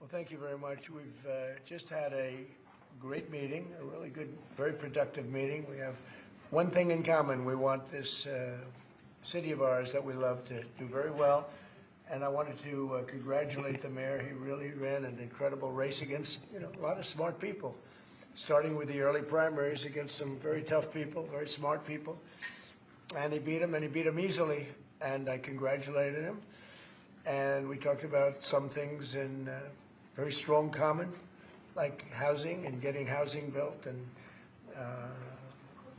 Well, thank you very much. We've just had a great meeting, a really good, very productive meeting. We have one thing in common. We want this city of ours that we love to do very well. And I wanted to congratulate the mayor. He really ran an incredible race against, a lot of smart people, starting with the early primaries against some very tough people, very smart people. And he beat them easily. And I congratulated him. And we talked about some things in very strong common, like housing and getting housing built, and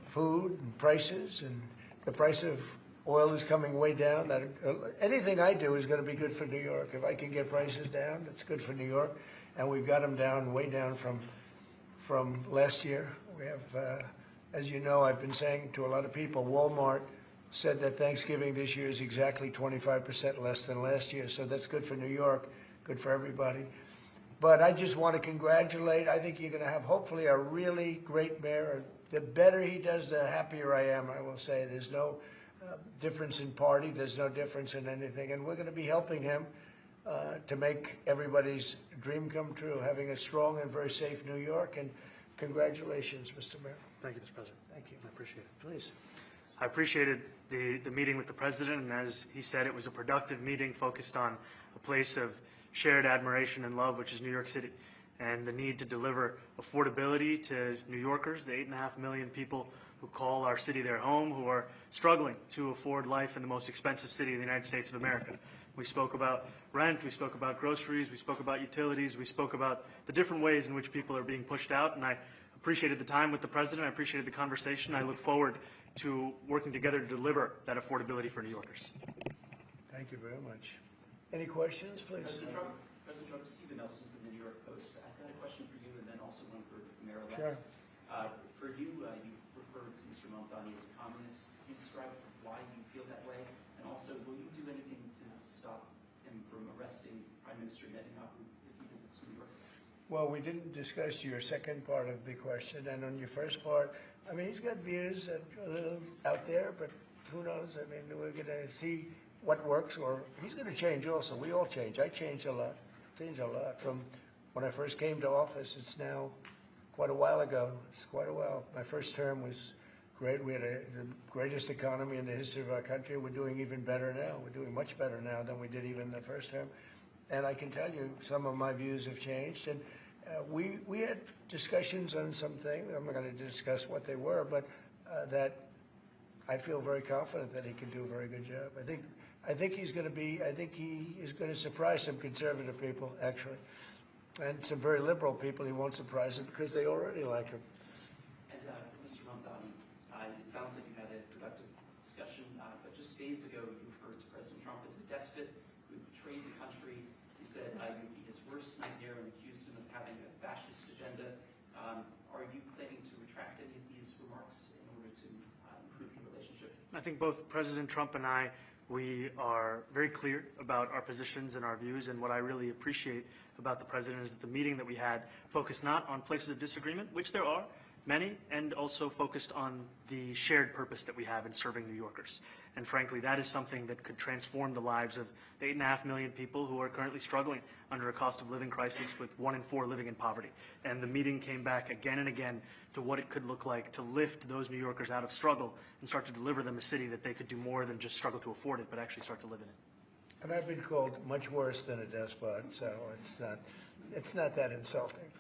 food and prices, and the price of oil is coming way down. Anything I do is going to be good for New York. If I can get prices down, it's good for New York, and we've got them down, way down from last year. We have, as you know, I've been saying to a lot of people, Walmart said that Thanksgiving this year is exactly 25% less than last year, so that's good for New York, good for everybody. But I just want to congratulate. I think you're going to have, hopefully, a really great mayor. The better he does, the happier I am, I will say. There's no difference in party. There's no difference in anything. And we're going to be helping him to make everybody's dream come true, having a strong and very safe New York. And congratulations, Mr. Mayor. Thank you, Mr. President. Thank you. I appreciate it. Please. I appreciated the meeting with the president, and as he said, it was a productive meeting focused on a place of shared admiration and love, which is New York City, and the need to deliver affordability to New Yorkers, the 8.5 million people who call our city their home, who are struggling to afford life in the most expensive city in the United States of America. We spoke about rent, we spoke about groceries, we spoke about utilities, we spoke about the different ways in which people are being pushed out, and I appreciated the time with the president, I appreciated the conversation. I look forward to working together to deliver that affordability for New Yorkers. Thank you very much. Any questions, please? President Trump, Stephen Nelson from the New York Post. I've got a question for you and then also one for the Mayor-elect. Sure. For you, you referred to Mr. Mamdani as a communist. Can you describe why you feel that way? And also, will you do anything to stop him from arresting Prime Minister Netanyahu if he visits New York? Well, we didn't discuss your second part of the question, and on your first part, I mean, he's got views that are a little out there, but who knows? I mean, we're going to see what works, or he's going to change also. We all change. I changed a lot. From when I first came to office. It's now quite a while ago. It's quite a while. My first term was great. We had the greatest economy in the history of our country. We're doing even better now. We're doing much better now than we did even the first term. And I can tell you some of my views have changed. And we had discussions on some things. I'm not going to discuss what they were, but that I feel very confident that he can do a very good job. I think he's going to be. I think he is going to surprise some conservative people, actually, and some very liberal people. He won't surprise them because they already like him. And Mr. Mamdani, it sounds like you had a productive discussion, but just days ago you referred to President Trump as a despot who betrayed the country. You said you would be his worst nightmare and accused him of having a fascist agenda. Are you planning to retract any of these remarks in order to improve your relationship? I think both President Trump and we are very clear about our positions and our views, and what I really appreciate about the president is that the meeting that we had focused not on places of disagreement, which there are many, and also focused on the shared purpose that we have in serving New Yorkers. And frankly, that is something that could transform the lives of the 8.5 million people who are currently struggling under a cost of living crisis, with 1 in 4 living in poverty. And the meeting came back again and again to what it could look like to lift those New Yorkers out of struggle and start to deliver them a city that they could do more than just struggle to afford it, but actually start to live in it. And I've been called much worse than a despot, so it's not that insulting.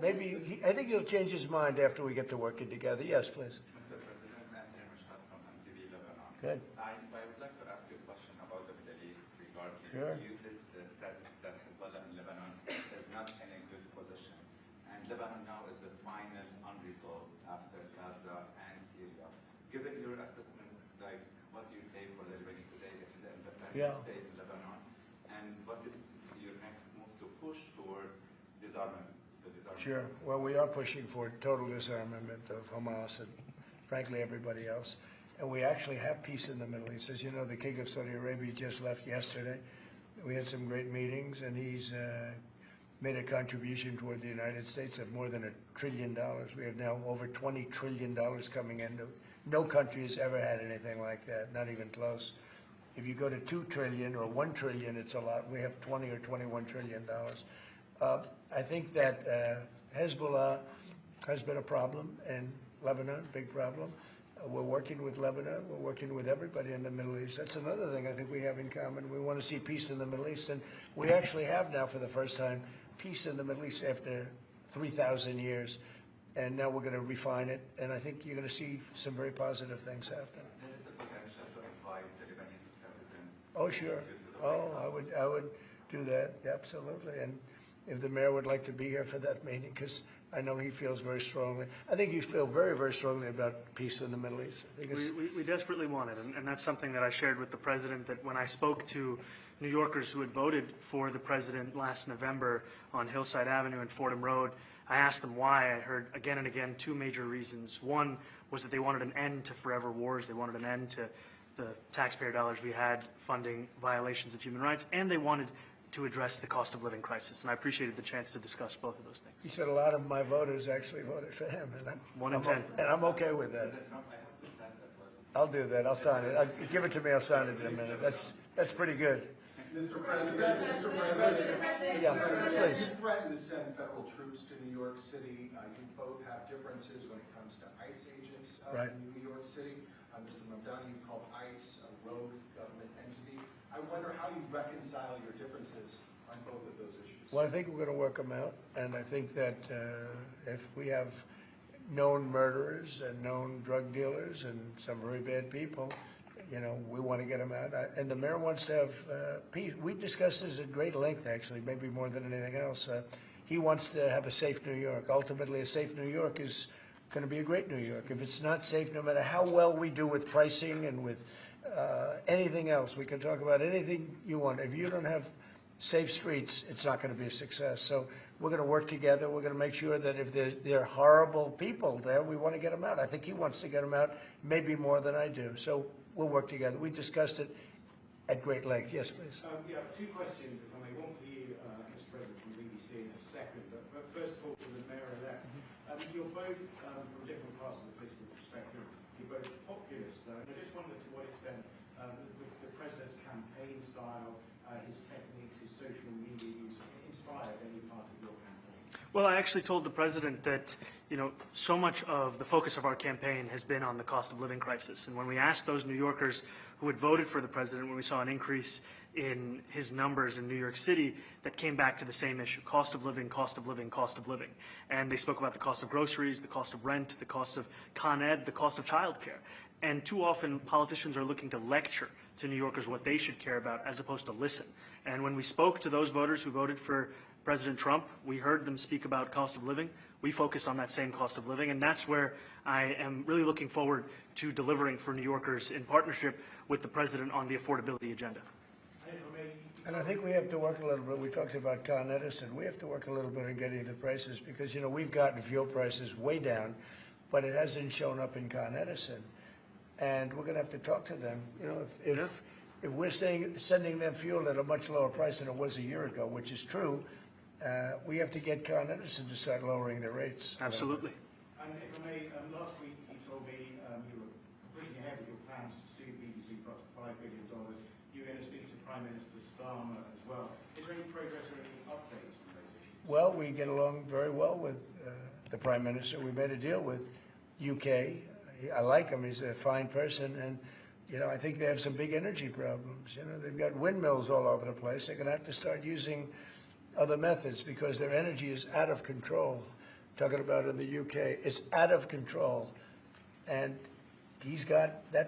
Maybe I think he'll change his mind after we get to working together. Yes, please. Mr. President, Mahdi from MTV Lebanon. Good. I would like to ask you a question about the Middle East regarding Sure. you did said that Hezbollah in Lebanon is not in a good position, and Lebanon now is the final unresolved after Gaza and Syria. Given your assessment, like what do you say for the Lebanese today? It's the independent state in Lebanon, and what is your next move to push toward disarmament? Sure. Well, we are pushing for total disarmament of Hamas and, frankly, everybody else. And we actually have peace in the Middle East. As you know, the King of Saudi Arabia just left yesterday. We had some great meetings, and he's made a contribution toward the United States of more than $1 trillion. We have now over $20 trillion coming in. No country has ever had anything like that, not even close. If you go to $2 trillion or $1 trillion, it's a lot. We have $20 or $21 trillion. I think that Hezbollah has been a problem in Lebanon, big problem. We're working with Lebanon. We're working with everybody in the Middle East. That's another thing I think we have in common. We want to see peace in the Middle East, and we actually have now, for the first time, peace in the Middle East after 3,000 years. And now we're going to refine it, and I think you're going to see some very positive things happen. There is a potential to invite the Lebanese president. Oh, sure. Oh, I would do that, absolutely. And if the mayor would like to be here for that meeting, because I know he feels very strongly. I think you feel very, very strongly about peace in the Middle East. I think it's, We desperately want it, and that's something that I shared with the president, that when I spoke to New Yorkers who had voted for the president last November on Hillside Avenue and Fordham Road, I asked them why. I heard again and again two major reasons. One was that they wanted an end to forever wars. They wanted an end to the taxpayer dollars we had funding violations of human rights, and they wanted to address the cost of living crisis. And I appreciated the chance to discuss both of those things. he said a lot of my voters actually voted for him, and One in 10. And I'm okay with that. President Trump, I have to stand as well. I'll do that. I'll sign it. Give it to me. I'll sign it in a minute. That's pretty good. Mr. President, Yeah, please. you threatened to send federal troops to New York City. You both have differences when it comes to ICE agents Right. in New York City. Mr. Mamdani, you called ICE a rogue government entity. I wonder how you reconcile your differences on both of those issues. Well, I think we're going to work them out, and I think that if we have known murderers and known drug dealers and some very bad people, you know, we want to get them out. And the mayor wants to have peace. We discussed this at great length, actually, maybe more than anything else. He wants to have a safe New York. Ultimately, a safe New York is going to be a great New York. If it's not safe, no matter how well we do with pricing and with anything else, we can talk about anything you want. If you don't have safe streets, it's not going to be a success. So we're going to work together. We're going to make sure that if there are horrible people there, we want to get them out. I think he wants to get them out, maybe more than I do. So we'll work together. We discussed it at great length. Yes, please. Yeah, two questions, if I may. One for you, Mr. President, from BBC in a second. But first of all, for the Mayor-elect. You're both, from different parts of the political spectrum, you're both populists, though. And I just wondered to what extent the President's campaign style, his techniques, his social media use inspired any part of your campaign? Well, I actually told the president that, you know, so much of the focus of our campaign has been on the cost of living crisis. And when we asked those New Yorkers who had voted for the president, when we saw an increase in his numbers in New York City, that came back to the same issue: cost of living, cost of living, cost of living. And they spoke about the cost of groceries, the cost of rent, the cost of Con Ed, the cost of childcare. And too often politicians are looking to lecture to New Yorkers what they should care about as opposed to listen. And when we spoke to those voters who voted for President Trump, we heard them speak about cost of living. We focused on that same cost of living, and that's where I am really looking forward to delivering for New Yorkers in partnership with the president on the affordability agenda. And I think we have to work a little bit. We talked about Con Edison. We have to work a little bit on getting the prices, because, you know, we've gotten fuel prices way down, but it hasn't shown up in Con Edison. And we're going to have to talk to them. You know, if we're sending them fuel at a much lower price than it was a year ago, which is true, we have to get Con Edison to start lowering their rates. Absolutely. And if I may, last week you told me you were pushing ahead with your plans to sue BBC for up to $5 billion. You're going to speak to Prime Minister Starmer as well. Is there any progress or any updates on those issues? Well, we get along very well with the Prime Minister. We made a deal with UK. I like him. He's a fine person. And, you know, I think they have some big energy problems. You know, they've got windmills all over the place. They're going to have to start using other methods because their energy is out of control. Talking about in the UK, it's out of control. And he's got that